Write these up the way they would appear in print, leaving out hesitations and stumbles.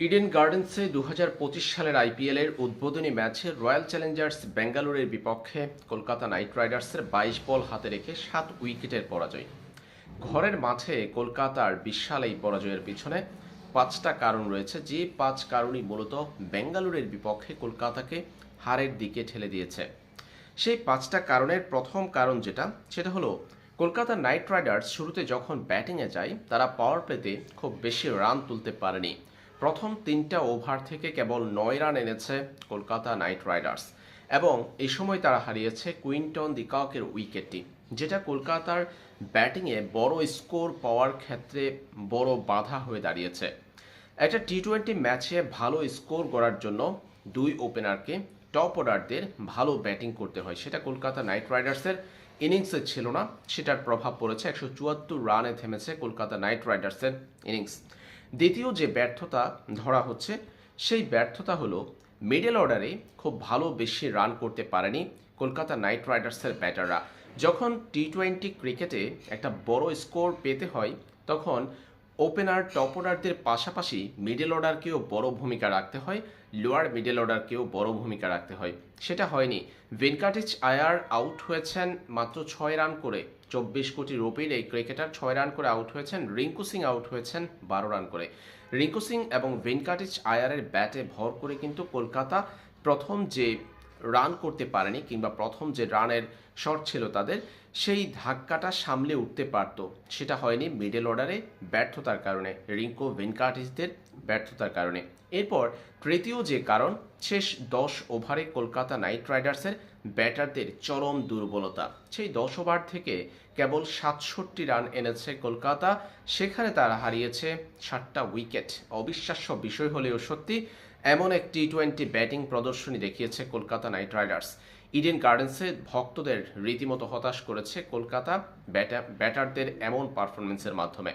Eden গার্ডেন্সে 2025 সালের আইপিএলের উদ্বোধনী ম্যাচে রয়্যাল চ্যালেঞ্জার্স বেঙ্গালুরুর বিপক্ষে কলকাতা নাইট রাইডার্সের 22 বল হাতে রেখে 7 উইকেটের পরাজয়। ঘরের মাঠে কলকাতার বিশাল এই পরাজয়ের পিছনে 5টা কারণ রয়েছে, যে 5 কারণই মূলত বেঙ্গালুরুর বিপক্ষে কলকাতাকে হারের দিকে ঠেলে দিয়েছে। সেই 5টা কারণের প্রথম কারণ সেটা হলো কলকাতা নাইট রাইডার্স শুরুতে যখন ব্যাটিংয়ে যায় তারা পাওয়ার প্লেতে খুব বেশি রান তুলতে পারেনি। প্রথম 3টা ওভার থেকে কেবল 9 রান এনেছে কলকাতা নাইট রাইডার্স এবং এই সময় তারা হারিয়েছে কুইন্টন ডি ককের উইকেটটি, যেটা কলকাতার ব্যাটিংয়ে বড় স্কোর পাওয়ার ক্ষেত্রে বড় বাধা হয়ে দাঁড়িয়েছে। একটা টি-20 ম্যাচে ভালো স্কোর করার জন্য দুই ওপেনারকে টপ অর্ডারদের ভালো ব্যাটিং করতে হয়, সেটা কলকাতা নাইট রাইডার্সের ইনিংসে ছিল না। সেটার প্রভাব পড়েছে 174 রানে থেমেছে কলকাতা নাইট রাইডার্সের ইনিংস। দ্বিতীয় যে ব্যর্থতা ধরা হচ্ছে সেই ব্যর্থতা হলো মিডল অর্ডারে খুব ভালো বেশি রান করতে পারেনি কলকাতা নাইট রাইডার্সের ব্যাটাররা। যখন টি-20 ক্রিকেটে একটা বড় স্কোর পেতে হয় তখন ওপেনার টপ অর্ডারদের পাশাপাশি মিডল অর্ডারকেও বড় ভূমিকা রাখতে হয়, লোয়ার মিডল অর্ডারকেও বড় ভূমিকা রাখতে হয়। সেটা হয়নি। ভেঙ্কাটেশ আয়ার আউট হয়েছেন মাত্র 6 রান করে। 24 কোটি রুপির এই ক্রিকেটার 6 রান করে আউট হয়েছেন। রিঙ্কু সিং আউট হয়েছেন 12 রান করে। রিঙ্কু সিং এবং ভেঙ্কাটেশ আয়ারের ব্যাটে ভর করে কিন্তু কলকাতা প্রথম যে রান করতে পারেনি, কিংবা প্রথম যে রানের শট ছিল তাদের, সেই ধাক্কাটা সামলে উঠতে পারত। সেটা হয়নি মিডল অর্ডারে ব্যর্থতার কারণে, রিঙ্কু ভেঙ্কাটেশদের ব্যর্থতার কারণে। এরপর তৃতীয় যে কারণ, শেষ 10 ওভারে কলকাতা নাইট রাইডার্সের ব্যাটারদের চরম দুর্বলতা। সেই 10 ওভার থেকে কেবল 67 রান এনেছে কলকাতা, সেখানে তারা হারিয়েছে 7টা উইকেট। অবিশ্বাস্য বিষয় হলেও সত্যি, এমন এক টি-20 ব্যাটিং প্রদর্শনী দেখিয়েছে কলকাতা নাইট রাইডার্স। ইডেন গার্ডেন্সে ভক্তদের রীতিমতো হতাশ করেছে কলকাতা ব্যাটারদের এমন পারফরমেন্সের মাধ্যমে।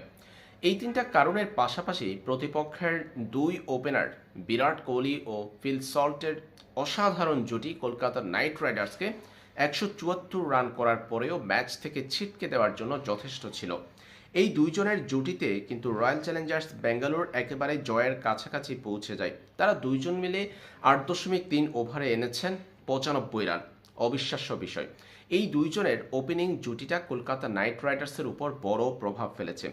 এই 3টা কারণের পাশাপাশি প্রতিপক্ষের দুই ওপেনার বিরাট কোহলি ও ফিল সল্টের অসাধারণ জুটি কলকাতা নাইট রাইডার্সকে 174 রান করার পরেও ম্যাচ থেকে ছিটকে দেওয়ার জন্য যথেষ্ট ছিল। এই দুইজনের জুটিতে কিন্তু রয়্যাল চ্যালেঞ্জার্স বেঙ্গালুরু একেবারে জয়ের কাছাকাছি পৌঁছে যায়। তারা দুইজন মিলে 8.3 ওভারে এনেছেন 95 রান। অবিশ্বাস্য বিষয়। এই দুইজনের ওপেনিং জুটিটা কলকাতা নাইট রাইডার্সের উপর বড় প্রভাব ফেলেছে।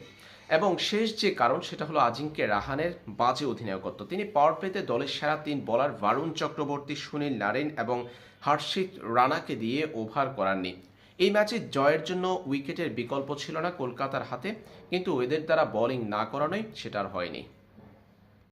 এবং শেষ যে কারণ সেটা হলো আজিঙ্কে রাহানের বাজে অধিনায়কত্ব। তিনি পাওয়ার প্লেতে দলের সেরা 3 বোলার বারুণ চক্রবর্তী, সুনীল নারিন এবং হর্ষিত রানাকে দিয়ে ওভার করাননি। এই ম্যাচে জয়ের জন্য উইকেটের বিকল্প ছিল না কলকাতার হাতে, কিন্তু এদের দ্বারা বোলিং না করানোই সেটা আর হয়নি।